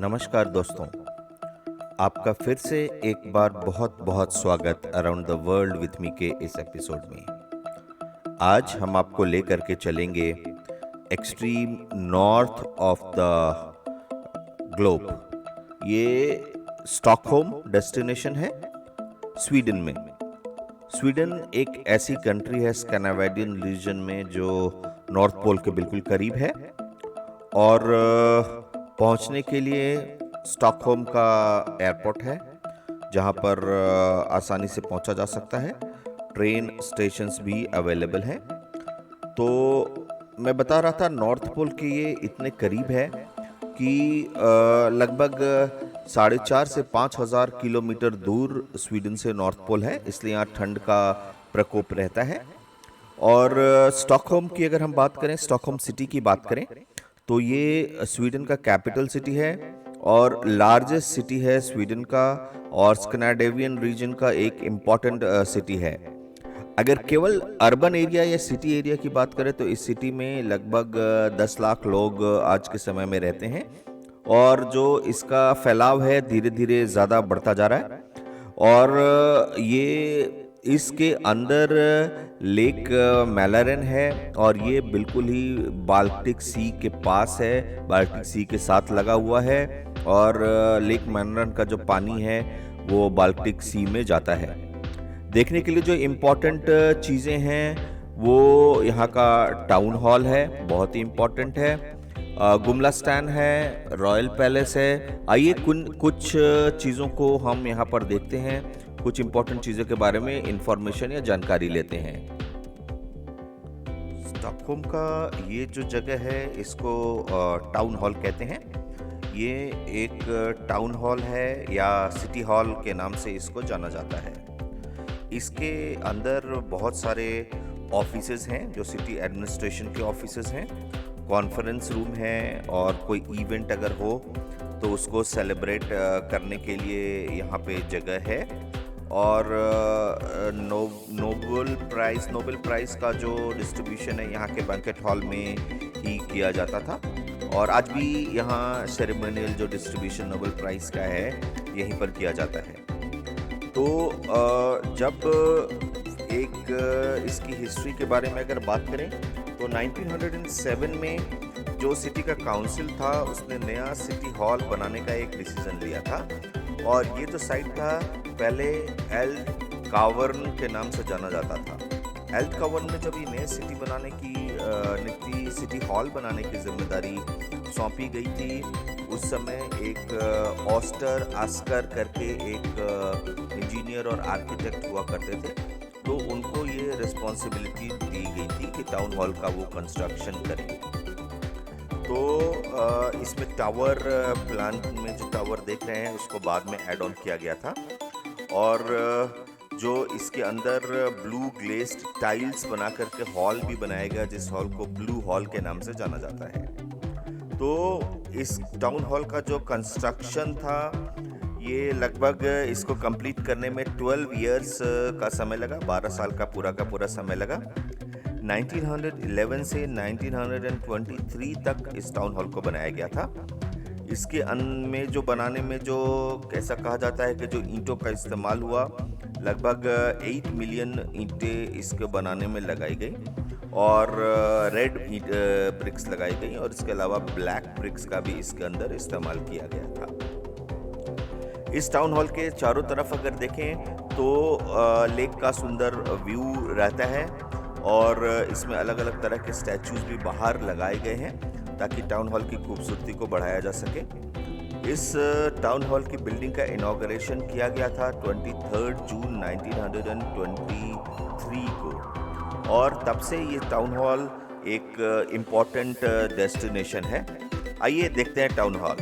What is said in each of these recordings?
नमस्कार दोस्तों, आपका फिर से एक बार बहुत बहुत स्वागत around the world with me के इस एपिसोड में। आज हम आपको लेकर के चलेंगे extreme north of the globe. ये स्टॉकहोम डेस्टिनेशन है स्वीडन में। स्वीडन एक ऐसी कंट्री है स्कैंडिनेवियन रीजन में जो नॉर्थ पोल के बिल्कुल करीब है और पहुंचने के लिए स्टॉकहोम का एयरपोर्ट है जहां पर आसानी से पहुंचा जा सकता है। ट्रेन स्टेशंस भी अवेलेबल हैं। तो मैं बता रहा था नॉर्थ पोल के ये इतने करीब है कि लगभग 4,500 से 5,000 किलोमीटर दूर स्वीडन से नॉर्थ पोल है, इसलिए यहाँ ठंड का प्रकोप रहता है। और स्टॉकहोम की अगर हम बात करें, स्टॉकहोम सिटी की बात करें, तो ये स्वीडन का कैपिटल सिटी है और लार्जेस्ट सिटी है स्वीडन का और स्कैंडिनेवियन रीजन का एक इम्पॉर्टेंट सिटी है। अगर केवल अर्बन एरिया या सिटी एरिया की बात करें तो इस सिटी में लगभग 10 लाख लोग आज के समय में रहते हैं और जो इसका फैलाव है धीरे धीरे ज़्यादा बढ़ता जा रहा है। और ये इसके अंदर लेक मैलारेन है और ये बिल्कुल ही बाल्टिक सी के पास है, बाल्टिक सी के साथ लगा हुआ है और लेक मैलारेन का जो पानी है वो बाल्टिक सी में जाता है। देखने के लिए जो इम्पोर्टेंट चीज़ें हैं वो यहाँ का टाउन हॉल है, बहुत ही इम्पोर्टेंट है। गुमला स्टैंड है, रॉयल पैलेस है। आइए कुछ चीज़ों को हम यहाँ पर देखते हैं, कुछ इंपॉर्टेंट चीज़ों के बारे में इंफॉर्मेशन या जानकारी लेते हैं। स्टॉकहोम का ये जो जगह है इसको टाउन हॉल कहते हैं। ये एक टाउन हॉल है या सिटी हॉल के नाम से इसको जाना जाता है। इसके अंदर बहुत सारे ऑफिसेज हैं जो सिटी एडमिनिस्ट्रेशन के ऑफिसेज हैं, कॉन्फ्रेंस रूम है और कोई इवेंट अगर हो तो उसको सेलिब्रेट करने के लिए यहाँ पे जगह है। और नोबेल प्राइज़ का जो डिस्ट्रीब्यूशन है यहाँ के बैंकेट हॉल में ही किया जाता था और आज भी यहाँ सेरेमोनियल जो डिस्ट्रीब्यूशन नोबेल प्राइज़ का है यहीं पर किया जाता है। तो जब एक इसकी हिस्ट्री के बारे में अगर बात करें तो 1907 में जो सिटी का काउंसिल था उसने नया सिटी हॉल बनाने का एक डिसीजन लिया था और ये जो साइट था पहले एल्ड कावर्न के नाम से जाना जाता था। एल्ड कावर्न में जब ये नए सिटी बनाने की सिटी हॉल बनाने की जिम्मेदारी सौंपी गई थी, उस समय एक ऑस्टर आस्कर करके एक इंजीनियर और आर्किटेक्ट हुआ करते थे, तो उनको ये रिस्पॉन्सिबिलिटी दी गई थी कि टाउन हॉल का वो कंस्ट्रक्शन करें। तो इसमें टावर प्लान में जो टावर देख रहे हैं उसको बाद में ऐड ऑन किया गया था और जो इसके अंदर ब्लू ग्लेस्ड टाइल्स बना करके हॉल भी बनाया गया जिस हॉल को ब्लू हॉल के नाम से जाना जाता है। तो इस टाउन हॉल का जो कंस्ट्रक्शन था ये लगभग इसको कंप्लीट करने में 12 इयर्स का समय लगा, 12 साल का पूरा समय लगा। 1911 से 1923 तक इस टाउन हॉल को बनाया गया था। इसके में जो बनाने में जो कैसा कहा जाता है कि जो ईंटों का इस्तेमाल हुआ, लगभग 8 मिलियन ईंटें इसके बनाने में लगाई गई और रेड ब्रिक्स लगाई गई और इसके अलावा ब्लैक ब्रिक्स का भी इसके अंदर इस्तेमाल किया गया था। इस टाउन हॉल के चारों तरफ अगर देखें तो लेक का सुंदर व्यू रहता है और इसमें अलग अलग तरह के स्टैचूज भी बाहर लगाए गए हैं ताकि टाउन हॉल की खूबसूरती को बढ़ाया जा सके। इस टाउन हॉल की बिल्डिंग का इनॉग्रेशन किया गया था 23 जून 1923 को और तब से ये टाउन हॉल एक इम्पॉर्टेंट डेस्टिनेशन है। आइए देखते हैं town hall.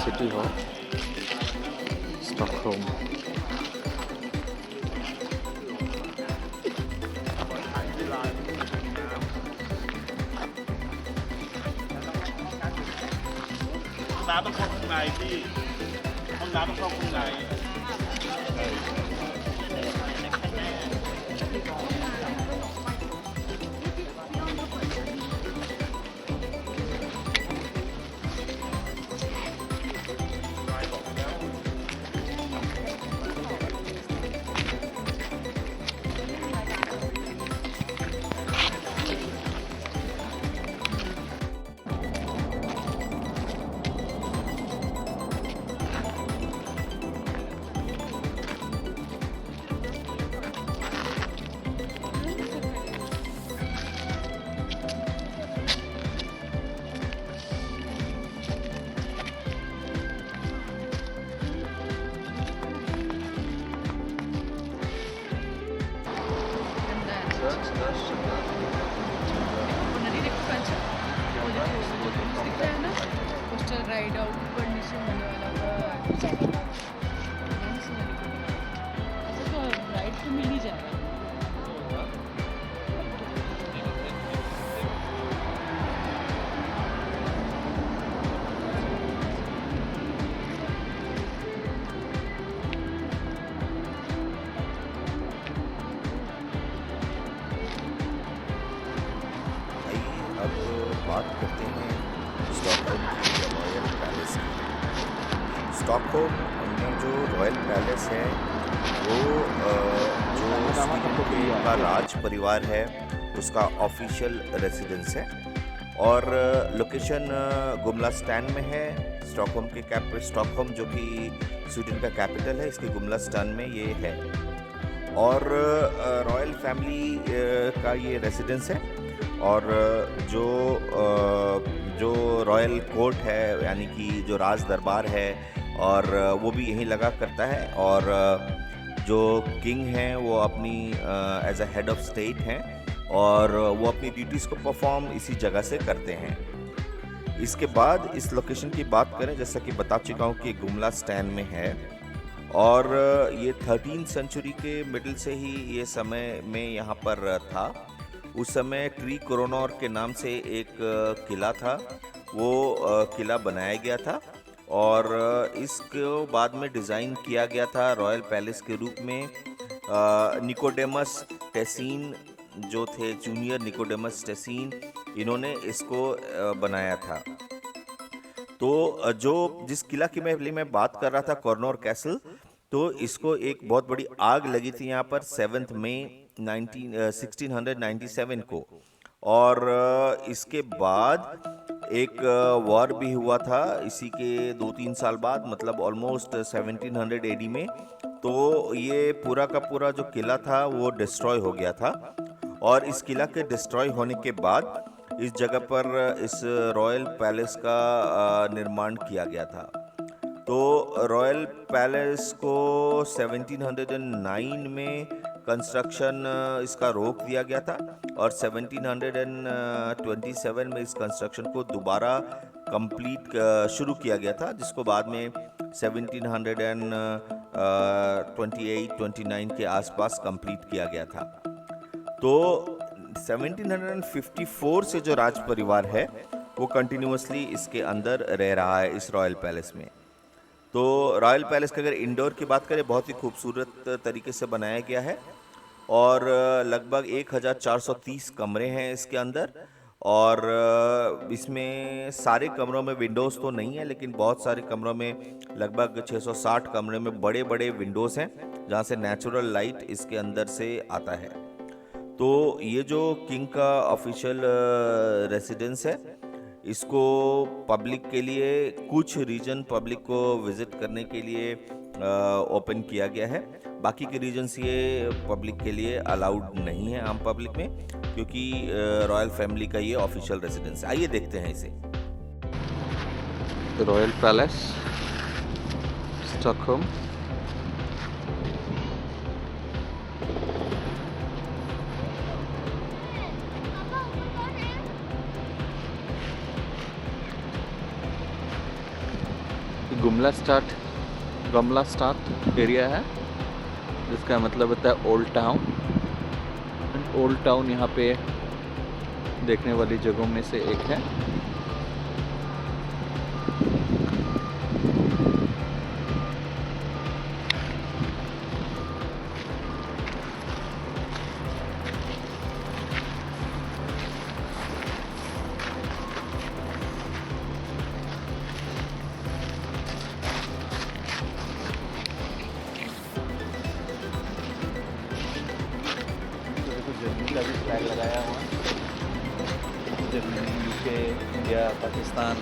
City hall Stockholm Thank you. देखो नदी देखो कल्चर, वो देखो वो दिख रहा है ना, कोस्टल राइड आउट ऊपर नीचे होने वाला यहाँ से नदी को ऐसा तो राइड तो मिल ही जाएगा। आइए अब बात करते हैं स्टॉकहोम की रॉयल पैलेस की। स्टॉकहोम में जो रॉयल पैलेस है वो जो स्वीडन का राज परिवार है उसका ऑफिशियल रेसिडेंस है और लोकेशन गुमला स्टैन में है। स्टॉकहोम के स्टॉकहोम जो कि स्वीडन का कैपिटल है, इसके गुमला स्टैन में ये है और रॉयल फैमिली का ये रेसिडेंस है और जो रॉयल कोर्ट है यानी कि जो राज दरबार है और वो भी यहीं लगा करता है और जो किंग हैं वो अपनी as a head of state हैं और वो अपनी ड्यूटीज़ को परफॉर्म इसी जगह से करते हैं। इसके बाद इस लोकेशन की बात करें, जैसा कि बता चुका हूँ कि गुमला स्टैन में है और ये 13th सेंचुरी के मिडिल से ही ये समय में यहाँ पर था। उस समय ट्री कोरोनर के नाम से एक किला था, वो किला बनाया गया था और इसको बाद में डिज़ाइन किया गया था रॉयल पैलेस के रूप में। निकोडेमस टेसीन जो थे, जूनियर निकोडेमस टेसीन, इन्होंने इसको बनाया था। तो जो जिस किला की मैं बात कर रहा था, कोरोनर कैसल, तो इसको एक बहुत बड़ी आग लगी थी यहाँ पर 7 मई 1697 को और इसके बाद एक वॉर भी हुआ था इसी के 2-3 साल बाद, मतलब ऑलमोस्ट 1700 एडी में। तो ये पूरा का पूरा जो किला था वो डिस्ट्रॉय हो गया था और इस किला के डिस्ट्रॉय होने के बाद इस जगह पर इस रॉयल पैलेस का निर्माण किया गया था। तो रॉयल पैलेस को 1709 में कंस्ट्रक्शन इसका रोक दिया गया था और 1727 में इस कंस्ट्रक्शन को दोबारा कंप्लीट शुरू किया गया था, जिसको बाद में 1728-29 के आसपास कंप्लीट किया गया था। तो 1754 से जो राज परिवार है वो कंटिन्यूअसली इसके अंदर रह रहा है इस रॉयल पैलेस में। तो रॉयल पैलेस के अगर इंडोर की बात करें, बहुत ही खूबसूरत तरीके से बनाया गया है और लगभग 1430 कमरे हैं इसके अंदर और इसमें सारे कमरों में विंडोज़ तो नहीं है, लेकिन बहुत सारे कमरों में लगभग 660 कमरे में बड़े बड़े विंडोज़ हैं जहाँ से नेचुरल लाइट इसके अंदर से आता है। तो ये जो किंग का ऑफिशियल रेसिडेंस है, इसको पब्लिक के लिए, कुछ रीजन पब्लिक को विजिट करने के लिए ओपन किया गया है। बाकी के रीजन्स ये पब्लिक के लिए अलाउड नहीं है आम पब्लिक में, क्योंकि रॉयल फैमिली का ये ऑफिशियल रेसिडेंस है। आइए देखते हैं इसे। Royal palace Stockholm. गमला स्टार्ट एरिया है, जिसका मतलब होता है ओल्ड टाउन। ओल्ड टाउन यहाँ पे देखने वाली जगहों में से एक है। जर्मनी का भी फ्लैग लगाया हुआ है, जर्मनी, यूके, इंडिया, पाकिस्तान।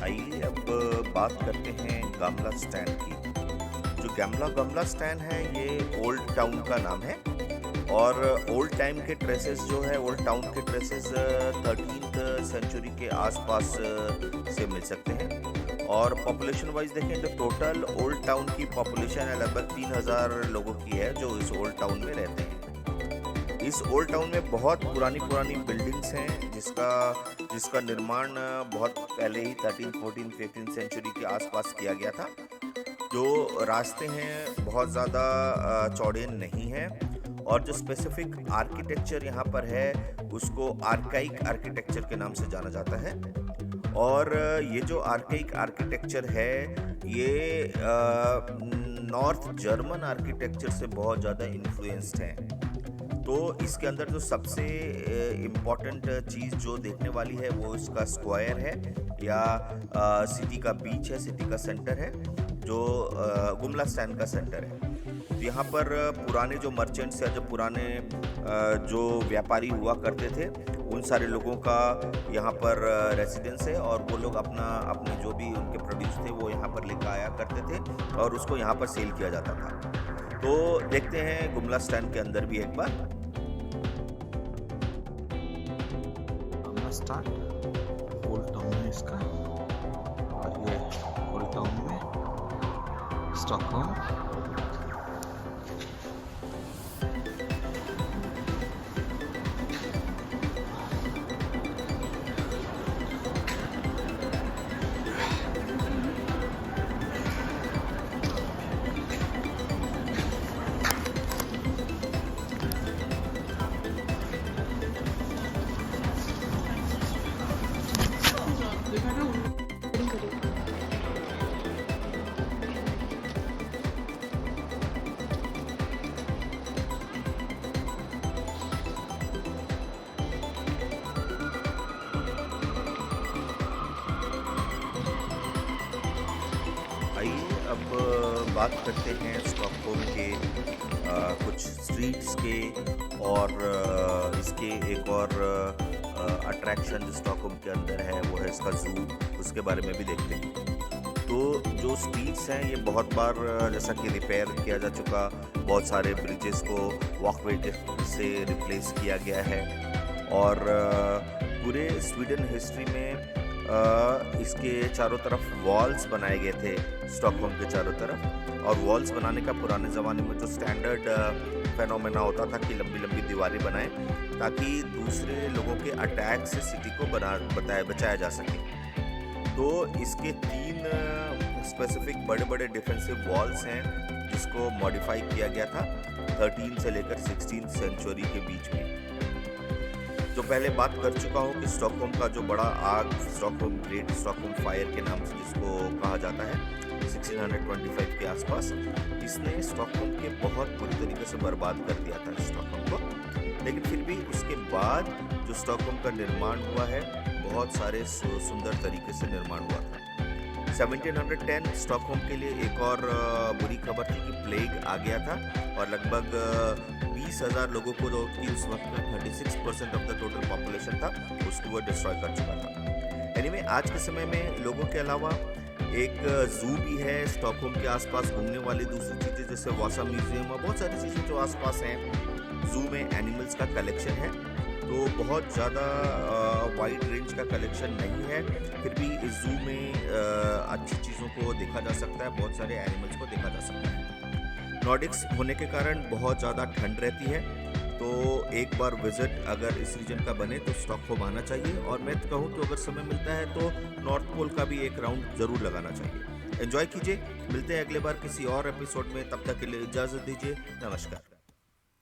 आइए अब बात करते हैं गामला स्टैंड की। जो गमला गमला स्टैन है, ये ओल्ड टाउन का नाम है। और ओल्ड टाइम के ट्रेसेस जो है, ओल्ड टाउन के ट्रेसेस 13th सेंचुरी के आसपास से मिल सकते हैं। और पॉपुलेशन वाइज देखें तो टोटल ओल्ड टाउन की पॉपुलेशन है लगभग 3000 लोगों की है जो इस ओल्ड टाउन में रहते हैं। इस ओल्ड टाउन में बहुत पुरानी बिल्डिंग्स हैं जिसका निर्माण बहुत पहले ही 13, 14, 15 सेंचुरी के आसपास किया गया था। जो रास्ते हैं बहुत ज़्यादा चौड़े नहीं हैं और जो स्पेसिफिक आर्किटेक्चर यहाँ पर है उसको आर्काइक आर्किटेक्चर के नाम से जाना जाता है। और ये जो आर्काइक आर्किटेक्चर है ये नॉर्थ जर्मन आर्किटेक्चर से बहुत ज़्यादा इन्फ्लुएंस्ड है। तो इसके अंदर जो सबसे इम्पॉर्टेंट चीज़ जो देखने वाली है वो इसका स्क्वायर है या सिटी का बीच है, सिटी का सेंटर है जो गुमला स्टैन का सेंटर है। तो यहाँ पर पुराने जो मर्चेंट्स या जो पुराने जो व्यापारी हुआ करते थे उन सारे लोगों का यहाँ पर रेसिडेंस है और वो लोग अपने जो भी उनके प्रोड्यूस थे वो यहाँ पर लेकर आया करते थे और उसको यहाँ पर सेल किया जाता था। तो देखते हैं गुमला स्टैन के अंदर भी एक बार। गुमला स्टैन ओल्ड टाउन है इसका और ये ओल्ड टाउन में स्टॉकहोम। आइए अब बात करते हैं स्टॉकहोम के कुछ स्ट्रीट्स के और इसके एक और अट्रैक्शन जो स्टॉकहोम के अंदर है वो है इसका ज़ू, उसके बारे में भी देखते हैं। तो जो स्ट्रीट्स हैं ये बहुत बार जैसा कि रिपेयर किया जा चुका, बहुत सारे ब्रिजेस को वॉकवे से रिप्लेस किया गया है और पूरे स्वीडन हिस्ट्री में इसके चारों तरफ वॉल्स बनाए गए थे स्टॉकहोम के चारों तरफ। और वॉल्स बनाने का पुराने ज़माने में जो स्टैंडर्ड फेनोमेना होता था कि लंबी लंबी दीवारें बनाएं ताकि दूसरे लोगों के अटैक से सिटी को बचाया जा सके। तो इसके 3 स्पेसिफिक बड़े बड़े डिफेंसिव वॉल्स हैं जिसको मॉडिफाई किया गया था 13 से लेकर 16 सेंचुरी के बीच में। जो पहले बात कर चुका हूँ कि स्टॉकहोम का जो बड़ा आग, स्टॉकहोम ग्रेट स्टॉकहोम फायर के नाम से जिसको कहा जाता है, 1625 के आसपास इसने स्टॉकहोम के बहुत बुरी तरीके से बर्बाद कर दिया था स्टॉकहोम को। लेकिन फिर भी उसके बाद जो स्टॉकहोम का निर्माण हुआ है बहुत सारे सुंदर तरीके से निर्माण हुआ था। 1710 स्टॉकहोम के लिए एक और बुरी खबर थी कि प्लेग आ गया था और लगभग 20,000 लोगों को जो कि उस वक्त में 36% ऑफ द टोटल पॉपुलेशन था उसको वो डिस्ट्रॉय कर चुका था। एनीवे आज के समय में लोगों के अलावा एक ज़ू भी है स्टॉकहोम के आसपास, घूमने वाली दूसरी चीज़ें जैसे वासा म्यूजियम और बहुत सारी चीज़ें जो आसपास हैं। ज़ू में एनिमल्स का कलेक्शन है तो बहुत ज़्यादा वाइड रेंज का कलेक्शन नहीं है, फिर भी इस ज़ू में अच्छी चीज़ों को देखा जा सकता है, बहुत सारे एनिमल्स को देखा जा सकता है। नॉर्डिक्स होने के कारण बहुत ज़्यादा ठंड रहती है तो एक बार विज़िट अगर इस रीजन का बने तो स्टॉकहोम आना चाहिए। और मैं कहूँ तो अगर समय मिलता है तो नॉर्थ पोल का भी एक राउंड ज़रूर लगाना चाहिए। एंजॉय कीजिए, मिलते हैं अगले बार किसी और एपिसोड में, तब तक के लिए इजाज़त दीजिए, नमस्कार।